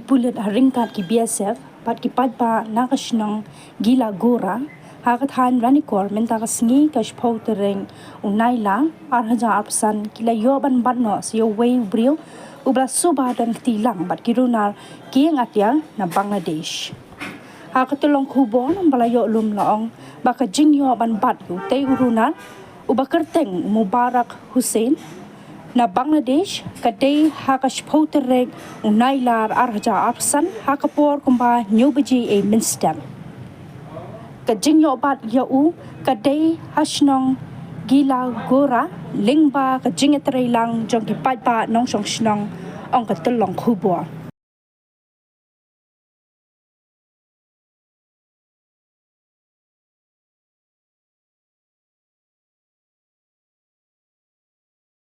bulan ringkat ki BSF pat ki padpa nakasnang gila gora hakathan ranikor menta kasngi kashpau tereng unaila arhaja arpsan kila yoban banno si uwei brio ubla suba dan ktilang bat kirunar kieng atia na Bangladesh hakatulong kubon balayo lum laong baka jingyo ban bat te urunar ubakerteng Mubarak Hussein na Bangladesh kadai hakashpau tereng unailar arhaja arpsan hakapor kumba nyubaji e minstam kajing yobat yau kadai hasnong gila gora lingba kajing etreilang jong ki padpa nong song snong ong katulong kubo